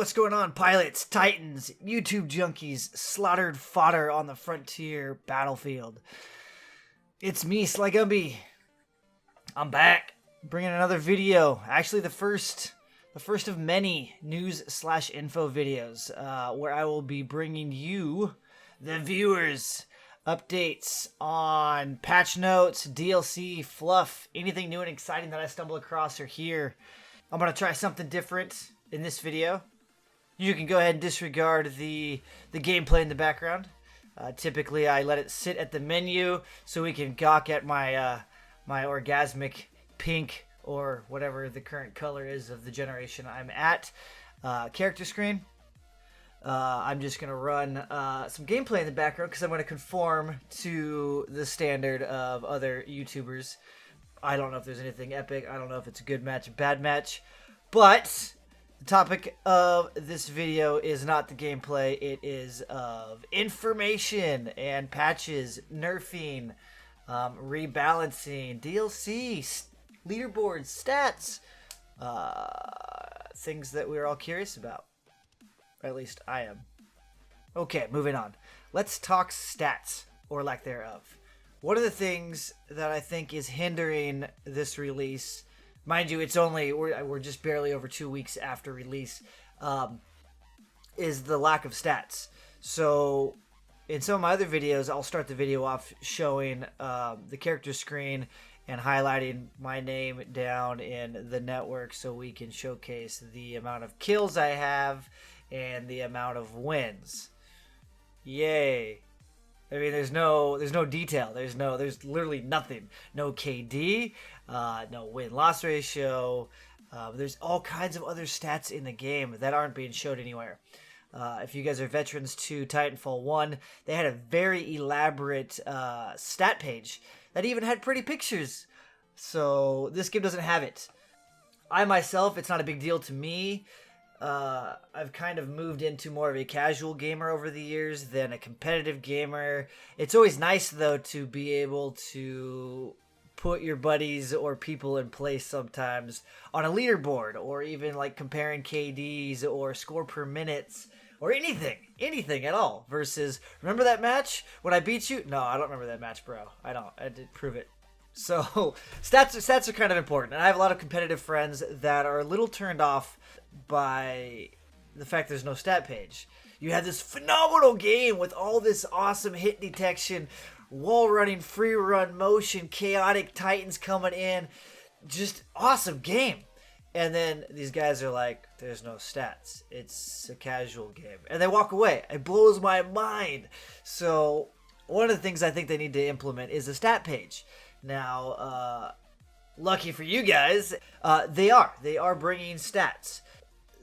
What's going on, pilots, titans, YouTube junkies, slaughtered fodder on the frontier battlefield? It's me, SlyGumbi. I'm back, bringing another video. Actually, the first of many news/info videos, where I will be bringing you, the viewers, updates on patch notes, DLC, fluff, anything new and exciting that I stumble across or hear. I'm gonna try something different in this video. You can go ahead and disregard the gameplay in the background. Typically, I let it sit at the menu so we can gawk at my my orgasmic pink or whatever the current color is of the generation I'm at. Character screen. I'm just going to run some gameplay in the background because I'm going to conform to the standard of other YouTubers. I don't know if there's anything epic. I don't know if it's a good match, a bad match. But the topic of this video is not the gameplay. It is of information and patches, nerfing, rebalancing, DLC, leaderboards, stats, things that we're all curious about. Or at least I am. Okay, moving on. Let's talk stats, or lack thereof. One of the things that I think is hindering this release, mind you, it's only, we're just barely over 2 weeks after release, is the lack of stats. So in some of my other videos, I'll start the video off showing the character screen and highlighting my name down in the network so we can showcase the amount of kills I have and the amount of wins. Yay. I mean, there's no detail. There's literally nothing. No KD, no win-loss ratio. There's all kinds of other stats in the game that aren't being showed anywhere. If you guys are veterans to Titanfall 1, they had a very elaborate stat page that even had pretty pictures. So this game doesn't have it. I myself, it's not a big deal to me. I've kind of moved into more of a casual gamer over the years than a competitive gamer. It's always nice, though, to be able to put your buddies or people in place sometimes on a leaderboard, or even like comparing KDs or score per minutes or anything at all, versus, remember that match when I beat you? No, I don't remember that match, bro. I didn't prove it. So stats are kind of important, and I have a lot of competitive friends that are a little turned off by the fact there's no stat page. You have this phenomenal game with all this awesome hit detection, wall running, free run motion, chaotic titans coming in, just awesome game. And then these guys are like, there's no stats, it's a casual game, and they walk away. It blows my mind. So one of the things I think they need to implement is a stat page. Now, lucky for you guys, they are bringing stats.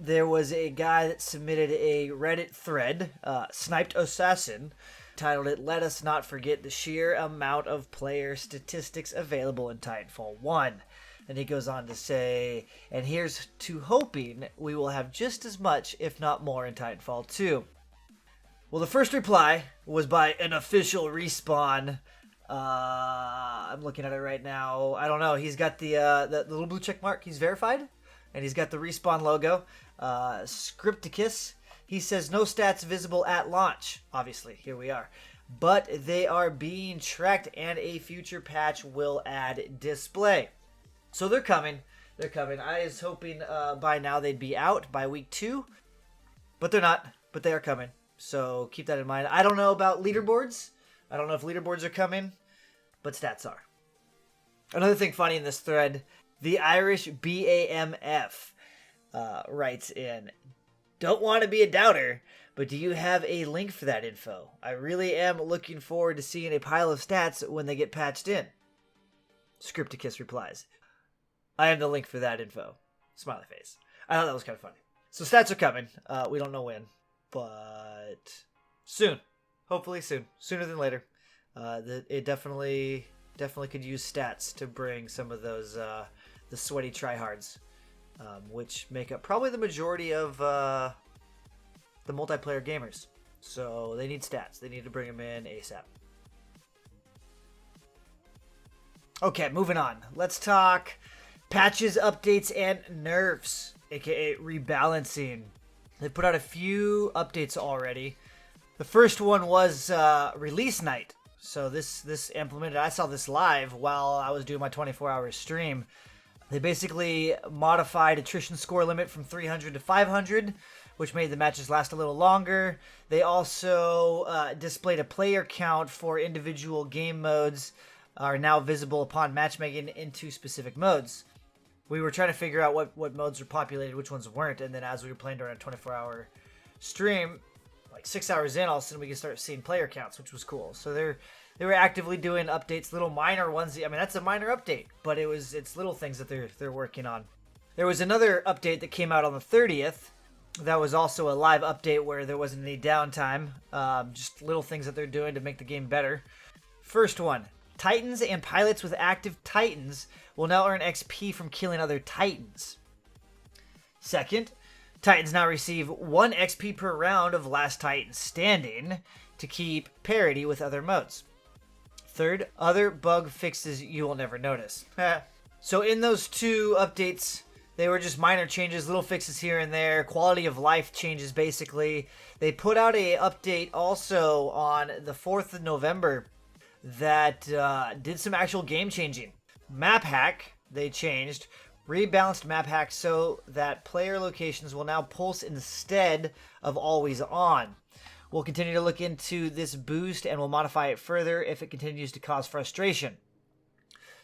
There was a guy that submitted a Reddit thread, Sniped Assassin, titled it, "Let us not forget the sheer amount of player statistics available in Titanfall 1. And he goes on to say, and here's to hoping we will have just as much, if not more, in Titanfall 2. Well, the first reply was by an official Respawn. I'm looking at it right now. I don't know. He's got the little blue check mark. He's verified. And he's got the Respawn logo. Scripticus. He says, no stats visible at launch. Obviously, here we are. But they are being tracked, and a future patch will add display. So they're coming. They're coming. I was hoping by now they'd be out by week 2. But they're not. But they are coming. So keep that in mind. I don't know about leaderboards. I don't know if leaderboards are coming, but stats are. Another thing funny in this thread, the Irish BAMF writes in, don't want to be a doubter, but do you have a link for that info? I really am looking forward to seeing a pile of stats when they get patched in. Scripticus replies, I am the link for that info. Smiley face. I thought that was kind of funny. So stats are coming. We don't know when, but soon. Hopefully soon. Sooner than later. It definitely could use stats to bring some of those the sweaty tryhards, which make up probably the majority of the multiplayer gamers. So they need stats. They need to bring them in ASAP. Okay, moving on. Let's talk patches, updates, and nerfs, aka rebalancing. They've put out a few updates already. The first one was release night. So this implemented, I saw this live while I was doing my 24-hour stream. They basically modified attrition score limit from 300 to 500, which made the matches last a little longer. They also displayed a player count for individual game modes are now visible upon matchmaking into specific modes. We were trying to figure out what modes were populated, which ones weren't, and then as we were playing during a 24-hour stream, like 6 hours in, all of a sudden we could start seeing player counts, which was cool. So they were actively doing updates, little minor ones. I mean, that's a minor update, but it's little things that they're working on. There was another update that came out on the 30th. That was also a live update where there wasn't any downtime. Just little things that they're doing to make the game better. First one, Titans and pilots with active Titans will now earn XP from killing other Titans. Second, Titans now receive 1 XP per round of Last Titan Standing to keep parity with other modes. Third, other bug fixes you will never notice. So in those 2 updates, they were just minor changes, little fixes here and there, quality of life changes basically. They put out a update also on the 4th of November that did some actual game changing. Map hack, they changed. Rebalanced map hack so that player locations will now pulse instead of always on. We'll continue to look into this boost and we'll modify it further if it continues to cause frustration.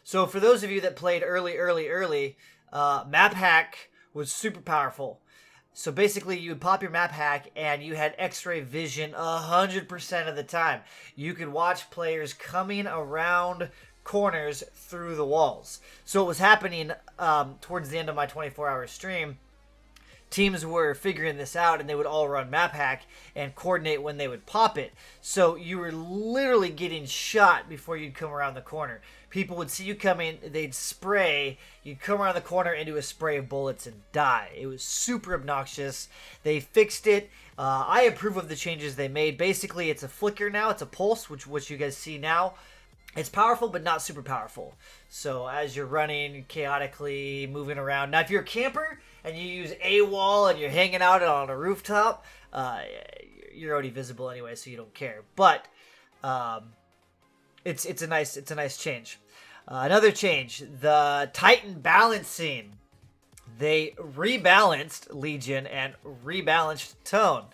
So for those of you that played early, map hack was super powerful. So basically you would pop your map hack and you had x-ray vision 100% of the time. You could watch players coming around corners through the walls. So what was happening towards the end of my 24-hour stream, teams were figuring this out and they would all run map hack and coordinate when they would pop it. So you were literally getting shot before you'd come around the corner. People would see you coming, they'd spray, you'd come around the corner into a spray of bullets and die. It was super obnoxious. They fixed it. I approve of the changes they made. Basically, it's a flicker now. It's a pulse, which you guys see now. It's powerful, but not super powerful. So as you're running, chaotically moving around. Now, if you're a camper and you use AWOL and you're hanging out on a rooftop, you're already visible anyway, so you don't care. But it's a nice change. Another change, the Titan balancing. They rebalanced Legion and rebalanced Tone.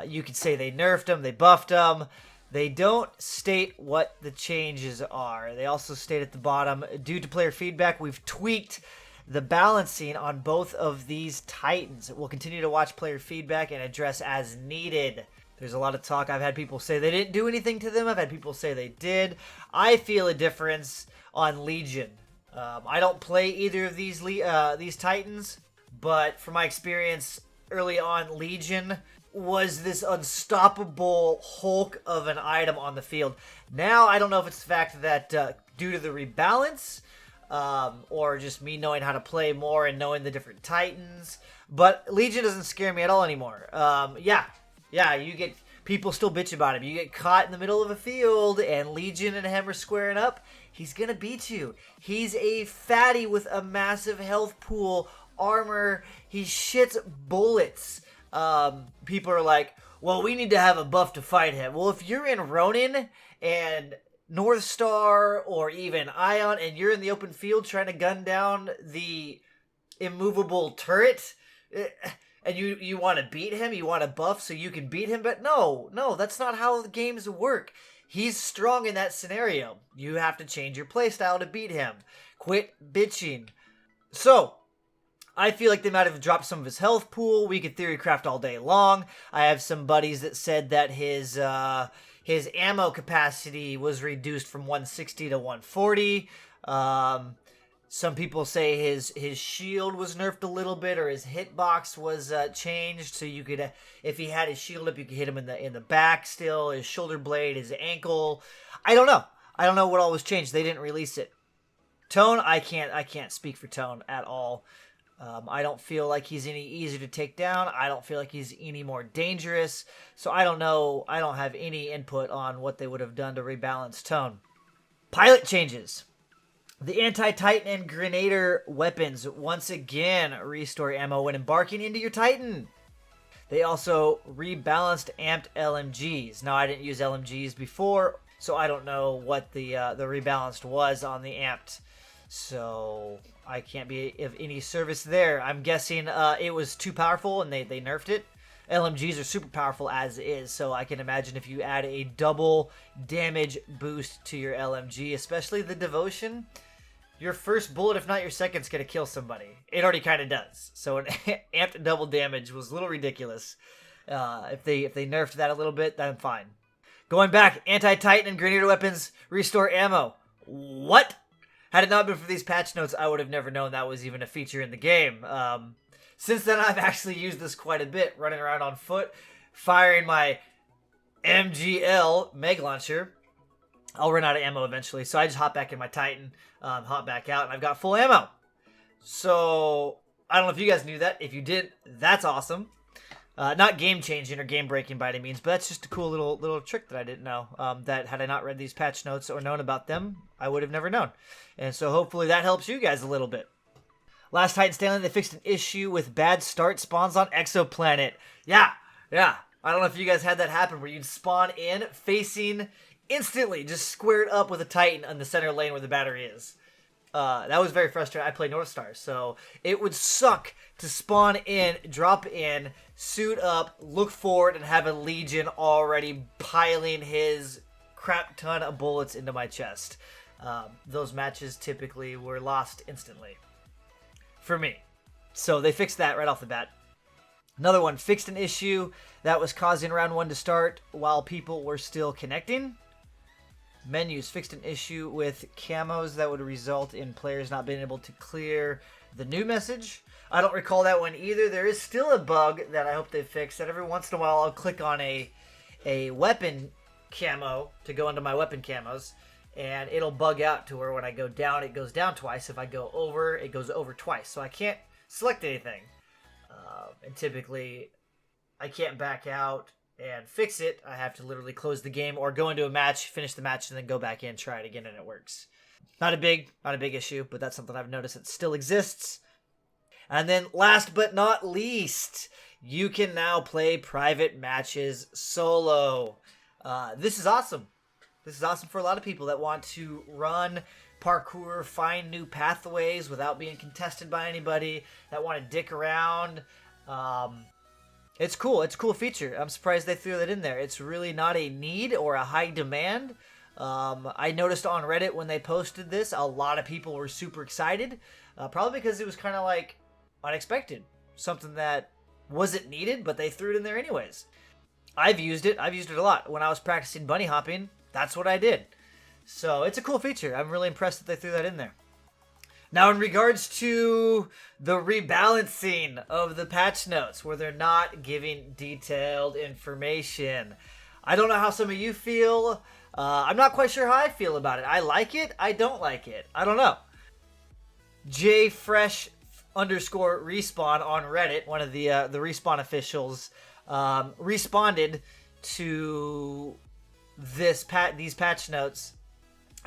You could say they nerfed them, they buffed them. They don't state what the changes are. They also state at the bottom, due to player feedback, we've tweaked the balancing on both of these Titans. We'll continue to watch player feedback and address as needed. There's a lot of talk. I've had people say they didn't do anything to them. I've had people say they did. I feel a difference on Legion. I don't play either of these Titans, but from my experience early on, Legion was this unstoppable Hulk of an item on the field. Now, I don't know if it's the fact that due to the rebalance, or just me knowing how to play more and knowing the different Titans, but Legion doesn't scare me at all anymore. Yeah, you get people still bitch about him. You get caught in the middle of a field and Legion and him are squaring up, he's gonna beat you. He's a fatty with a massive health pool, armor, he shits bullets. People are like, well, we need to have a buff to fight him. Well, if you're in Ronin and North Star or even Ion and you're in the open field trying to gun down the immovable turret, and you want to beat him, you want to buff so you can beat him, but no, that's not how the games work. He's strong in that scenario. You have to change your playstyle to beat him. Quit bitching. So, I feel like they might have dropped some of his health pool. We could theory craft all day long. I have some buddies that said that his ammo capacity was reduced from 160 to 140. Some people say his shield was nerfed a little bit, or his hitbox was changed, so you could, if he had his shield up, you could hit him in the back still. His shoulder blade, his ankle. I don't know what all was changed. They didn't release it. Tone, I can't speak for Tone at all. I don't feel like he's any easier to take down. I don't feel like he's any more dangerous. So I don't know. I don't have any input on what they would have done to rebalance Tone. Pilot changes. The anti-Titan and Grenader weapons once again restore ammo when embarking into your Titan. They also rebalanced amped LMGs. Now, I didn't use LMGs before, so I don't know what the rebalanced was on the amped. So I can't be of any service there. I'm guessing it was too powerful and they nerfed it. LMGs are super powerful as is, so I can imagine if you add a double damage boost to your LMG, especially the Devotion, your first bullet, if not your second, is going to kill somebody. It already kind of does. So an amped double damage was a little ridiculous. If they nerfed that a little bit, then I'm fine. Going back, anti-Titan and grenadier weapons restore ammo. What? Had it not been for these patch notes, I would have never known that was even a feature in the game. Since then, I've actually used this quite a bit, running around on foot, firing my MGL Meg Launcher. I'll run out of ammo eventually, so I just hop back in my Titan, hop back out, and I've got full ammo. So, I don't know if you guys knew that. If you did, that's awesome. Not game-changing or game-breaking by any means, but that's just a cool little trick that I didn't know. That had I not read these patch notes or known about them, I would have never known. And so hopefully that helps you guys a little bit. Last Titan Stanley, they fixed an issue with bad start spawns on Exoplanet. Yeah. I don't know if you guys had that happen where you'd spawn in facing instantly, just squared up with a Titan on the center lane where the battery is. That was very frustrating. I play North Star, so it would suck to spawn in, drop in, suit up, look forward, and have a Legion already piling his crap ton of bullets into my chest. Those matches typically were lost instantly. For me. So they fixed that right off the bat. Another one, fixed an issue that was causing round 1 to start while people were still connecting. Menus, fixed an issue with camos that would result in players not being able to clear the new message. I don't recall that one either. There is still a bug that I hope they fix, that every once in a while I'll click on a weapon camo to go into my weapon camos, and it'll bug out to where when I go down, it goes down twice. If I go over, it goes over twice. So I can't select anything. And typically, I can't back out and fix it. I have to literally close the game or go into a match, finish the match, and then go back in, try it again, and it works. Not a big issue, but that's something I've noticed that still exists. And then last but not least, you can now play private matches solo. This is awesome. This is awesome for a lot of people that want to run parkour, find new pathways without being contested by anybody, that want to dick around. It's cool. It's a cool feature. I'm surprised they threw that in there. It's really not a need or a high demand. I noticed on Reddit when they posted this, a lot of people were super excited. Probably because it was kind of like unexpected. Something that wasn't needed, but they threw it in there anyways. I've used it. I've used it a lot. When I was practicing bunny hopping, that's what I did. So it's a cool feature. I'm really impressed that they threw that in there. Now, in regards to the rebalancing of the patch notes, where they're not giving detailed information, I don't know how some of you feel. I'm not quite sure how I feel about it. I like it. I don't like it. I don't know. JFresh_respawn on Reddit, one of the Respawn officials, responded to these patch notes.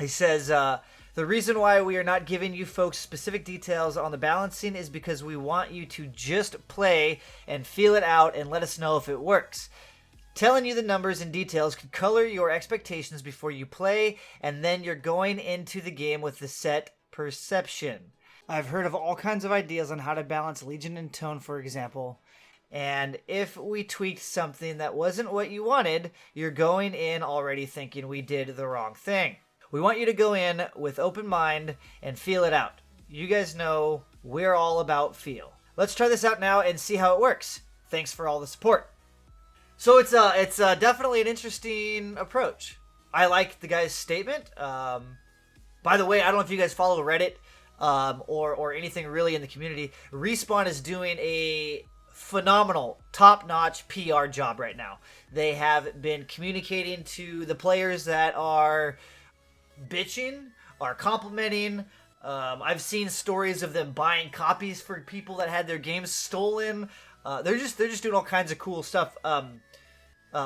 He says, the reason why we are not giving you folks specific details on the balancing is because we want you to just play and feel it out and let us know if it works. Telling you the numbers and details could color your expectations before you play, and then you're going into the game with the set perception. I've heard of all kinds of ideas on how to balance Legion and Tone, for example. And if we tweaked something that wasn't what you wanted, you're going in already thinking we did the wrong thing. We want you to go in with open mind and feel it out. You guys know we're all about feel. Let's try this out now and see how it works. Thanks for all the support. So it's definitely an interesting approach. I like the guy's statement. By the way, I don't know if you guys follow Reddit or anything really in the community. Respawn is doing a phenomenal, top-notch PR job right now. They have been communicating to the players that are bitching, are complimenting. I've seen stories of them buying copies for people that had their games stolen. They're just doing all kinds of cool stuff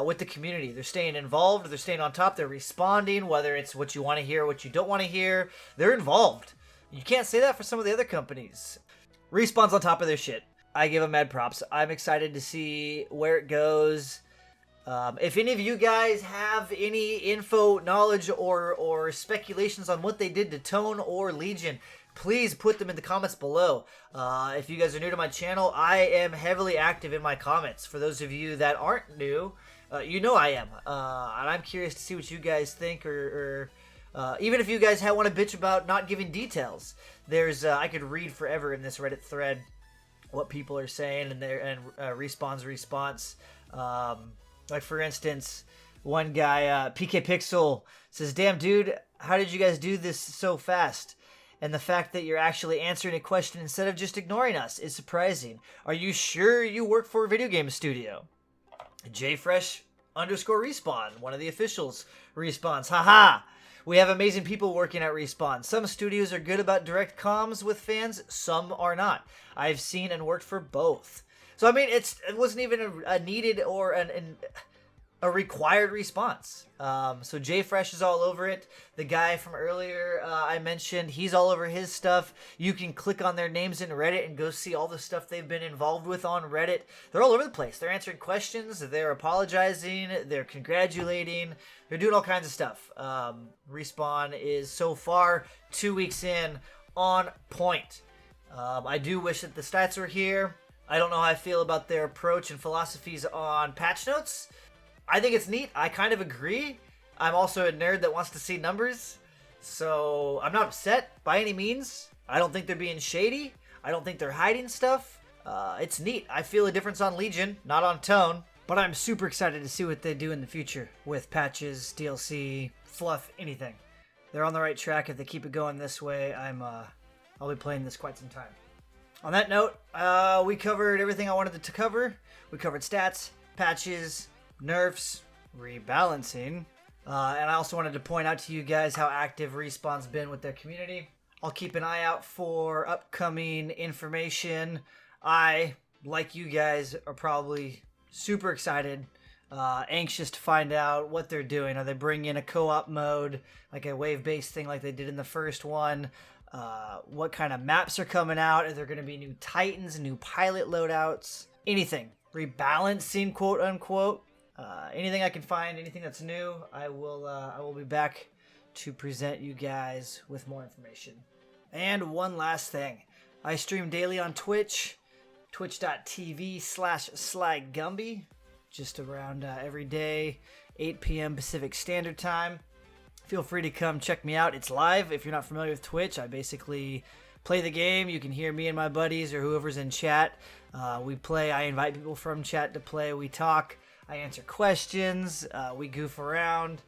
with the community. They're staying involved. They're staying on top. They're responding, whether it's what you want to hear, what you don't want to hear. They're involved. You can't say that for some of the other companies. Respawn's on top of their shit. I give them mad props. I'm excited to see where it goes. If any of you guys have any info, knowledge, or speculations on what they did to Tone or Legion, please put them in the comments below. If you guys are new to my channel, I am heavily active in my comments. For those of you that aren't new, you know I am. And I'm curious to see what you guys think, or even if you guys want to bitch about not giving details. There's I could read forever in this Reddit thread what people are saying and Respawn's response. Like, for instance, one guy, PK Pixel, says, "Damn, dude, how did you guys do this so fast? And the fact that you're actually answering a question instead of just ignoring us is surprising. Are you sure you work for a video game studio?" JFresh_Respawn, one of the officials, responds, "Haha, we have amazing people working at Respawn. Some studios are good about direct comms with fans, some are not. I've seen and worked for both." So, I mean, it wasn't even a needed or a required response. So JFresh is all over it. The guy from earlier I mentioned, he's all over his stuff. You can click on their names in Reddit and go see all the stuff they've been involved with on Reddit. They're all over the place. They're answering questions. They're apologizing. They're congratulating. They're doing all kinds of stuff. Respawn is so far 2 weeks in on point. I do wish that the stats were here. I don't know how I feel about their approach and philosophies on patch notes. I think it's neat. I kind of agree. I'm also a nerd that wants to see numbers. So I'm not upset by any means. I don't think they're being shady. I don't think they're hiding stuff. It's neat. I feel a difference on Legion, not on Tone. But I'm super excited to see what they do in the future with patches, DLC, fluff, anything. They're on the right track. If they keep it going this way, I'll be playing this quite some time. On that note, we covered everything I wanted to cover. We covered stats, patches, nerfs, rebalancing, and I also wanted to point out to you guys how active Respawn's been with their community. I'll keep an eye out for upcoming information. I, like you guys, are probably super excited, anxious to find out what they're doing. Are they bringing in a co-op mode, like a wave-based thing like they did in the first one? What kind of maps are coming out? Are there going to be new Titans, new pilot loadouts? Anything. Rebalancing, quote unquote. Anything I can find, anything that's new, I will be back to present you guys with more information. And one last thing. I stream daily on Twitch, twitch.tv/SlyGumbi, just around every day, 8 p.m. Pacific Standard Time. Feel free to come check me out. It's live. If you're not familiar with Twitch, I basically play the game. You can hear me and my buddies or whoever's in chat. We play. I invite people from chat to play. We talk. I answer questions. We goof around.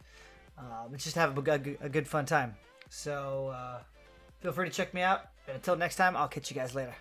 Let's just have a good fun time. So feel free to check me out. And until next time, I'll catch you guys later.